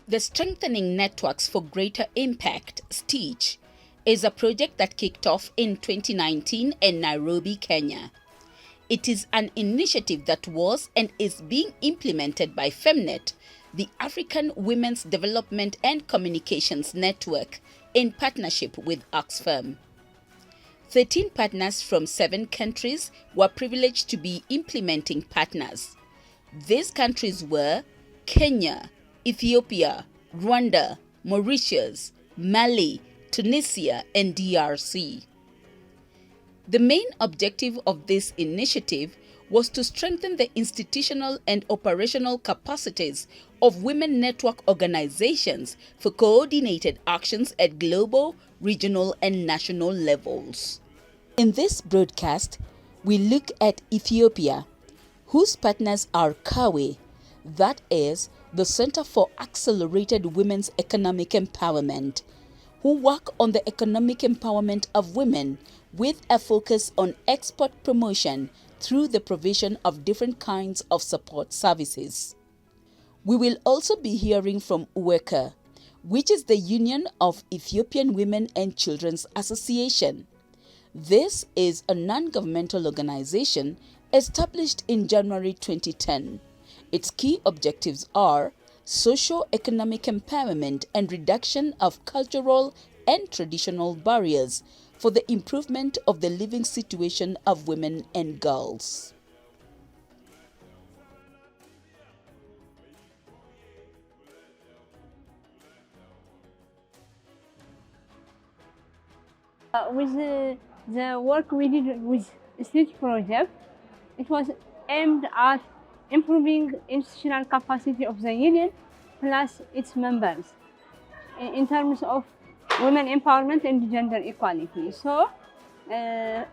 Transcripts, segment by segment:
The Strengthening Networks for Greater Impact, STEACH, is a project that kicked off in 2019 in Nairobi, Kenya. It is an initiative that was and is being implemented by FEMNET, the African Women's Development and Communications Network, in partnership with Oxfam. 13 partners from 7 countries were privileged to be implementing partners. These countries were Kenya, Ethiopia, Rwanda, Mauritius, Mali, Tunisia, and DRC. The main objective of this initiative was to strengthen the institutional and operational capacities of women network organizations for coordinated actions at global, regional, and national levels. In this broadcast, we look at Ethiopia, whose partners are CAWEE, that is, the Center for Accelerated Women's Economic Empowerment, who work on the economic empowerment of women with a focus on export promotion through the provision of different kinds of support services. We will also be hearing from UEWCA, which is the Union of Ethiopian Women and Children's Association. This is a non-governmental organization established in January 2010. Its key objectives are socio-economic empowerment and reduction of cultural and traditional barriers for the improvement of the living situation of women and girls. With the work we did with STEACH project, it was aimed at improving institutional capacity of the union plus its members in terms of women empowerment and gender equality. So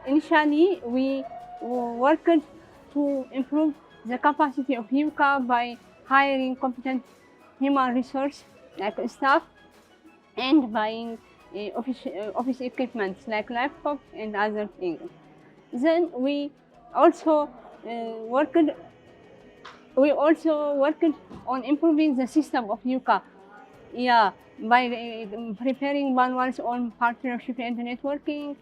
initially we worked to improve the capacity of UEWCA by hiring competent human resource like staff and buying office equipment like laptop and other things. Then we also worked on improving the system of UEWCA. By preparing manuals on partnership and networking,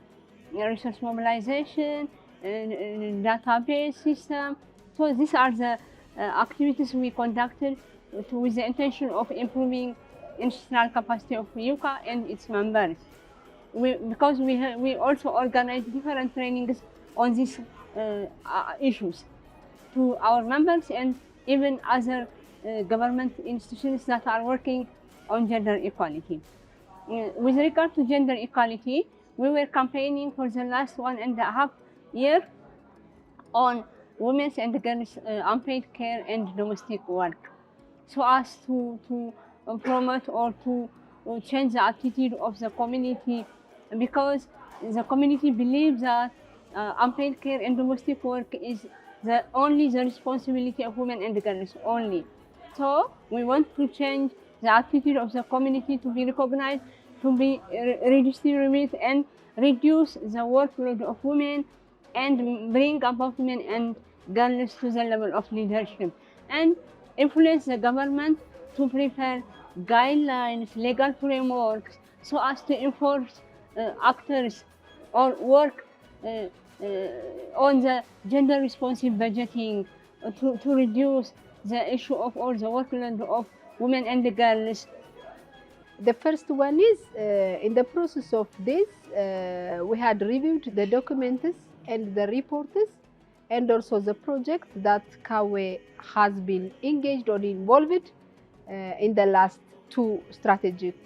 resource mobilization, database system. So these are the activities we conducted with the intention of improving institutional capacity of UEWCA and its members. Because we also organize different trainings on these issues to our members and even other government institutions that are working on gender equality. With regard to gender equality, we were campaigning for the last 1.5 years on women's and girls' unpaid care and domestic work, so as to promote or to change the attitude of the community, because the community believes that unpaid care and domestic work is only the responsibility of women and girls only. So we want to change the attitude of the community to be recognized, to be redistributed, and reduce the workload of women and bring about women and girls to the level of leadership, and influence the government to prepare guidelines, legal frameworks, so as to enforce actors or work on the gender responsive budgeting to reduce the issue of all the workload of women and the girls. The first one is, in the process of this, we had reviewed the documents and the reports and also the project that CAWEE has been engaged or involved in the last 2 strategic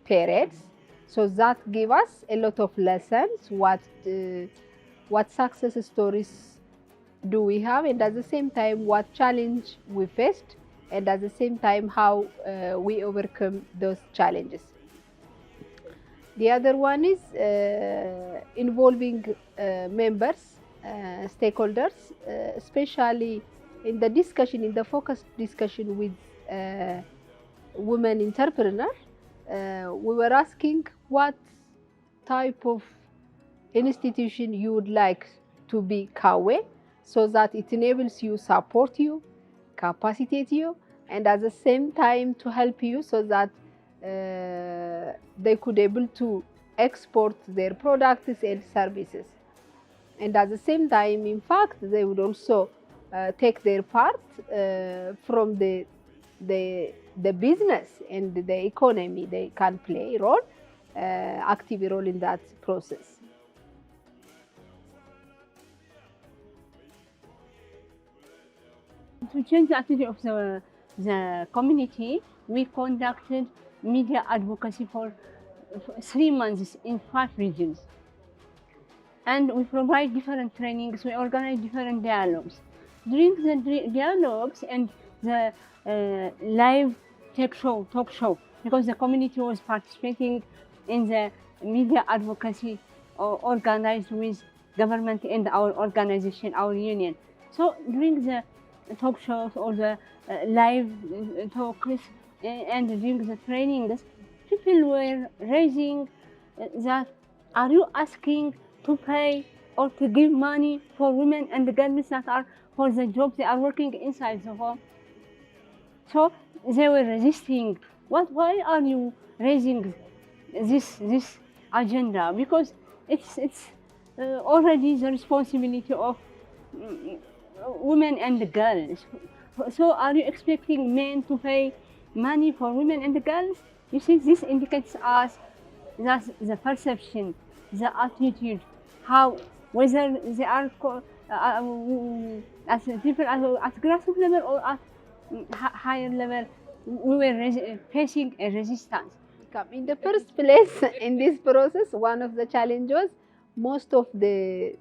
periods. So that gave us a lot of lessons, what success stories do we have, and at the same time what challenge we faced, and at the same time how we overcome those challenges. The other one is involving members, stakeholders, especially in the discussion, in the focused discussion with women entrepreneurs. We were asking what type of institution you would like to be CAWEE, so that it enables you, support you, capacitate you, and at the same time to help you so that they could able to export their products and services. And at the same time, in fact, they would also take their part from the business and the economy. They can play a role, active role in that process. To change the attitude of the community, we conducted media advocacy for 3 months in 5 regions. And we provide different trainings, we organize different dialogues. During the dialogues and the live talk show, because the community was participating in the media advocacy organized with government and our organization, our union. So during the talk shows or the live talks and during the trainings, people were raising that, are you asking to pay or to give money for women and the girls that are for the jobs they are working inside the home? So they were resisting. Why are you raising this agenda? Because it's already the responsibility of women and the girls. So are you expecting men to pay money for women and the girls? You see, this indicates us that the perception, the attitude, how, whether they are as people at grassroots level or at higher level, we were facing a resistance. In the first place, in this process, one of the challenges, most of the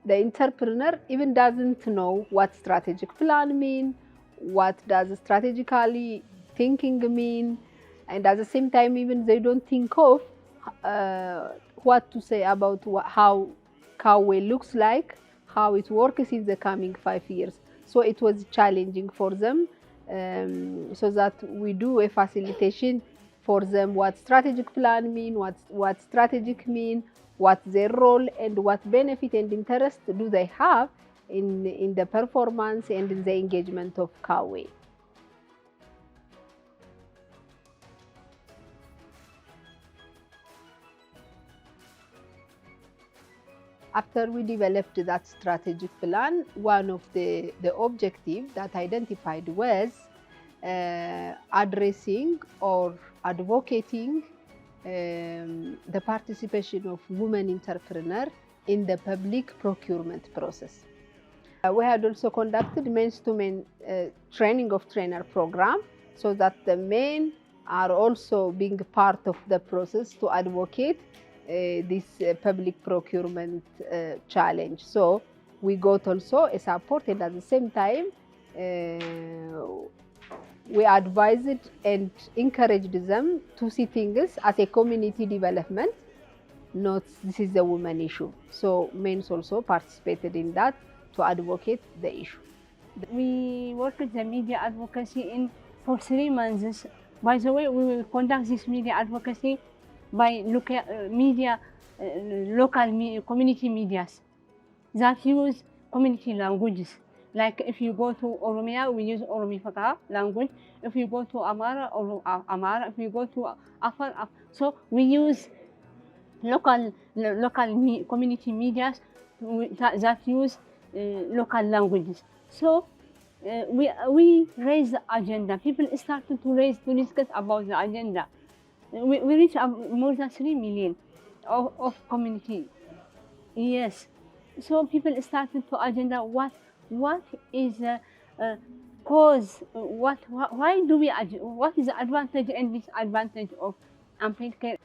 entrepreneur even doesn't know what strategic plan mean, what does strategically thinking mean, and at the same time even they don't think of what to say about how CAWEE looks like, how it works in the coming 5 years. So it was challenging for them, so that we do a facilitation for them, what strategic plan mean, what strategic mean, what their role and what benefit and interest do they have in the performance and in the engagement of CAWEE. After we developed that strategic plan, one of the objectives that identified was addressing or advocating the participation of women entrepreneurs in the public procurement process. We had also conducted men-to-men training of trainer program, so that the men are also being part of the process to advocate this public procurement challenge. So we got also a support, and at the same time we advised and encouraged them to see things as a community development, not this is a woman issue. So men also participated in that to advocate the issue. We worked with the media advocacy for 3 months. By the way, we will conduct this media advocacy by local community medias that use community languages. Like if you go to Oromia, we use Oromifaka language. If you go to Amara, or Amara. If you go to Afar, so we use local community medias that use local languages. So we raise the agenda. People started to discuss about the agenda. We reach more than 3 million of community. Yes. So people started to agenda what is the cause, why do we, what is the advantage and disadvantage of unpaid care.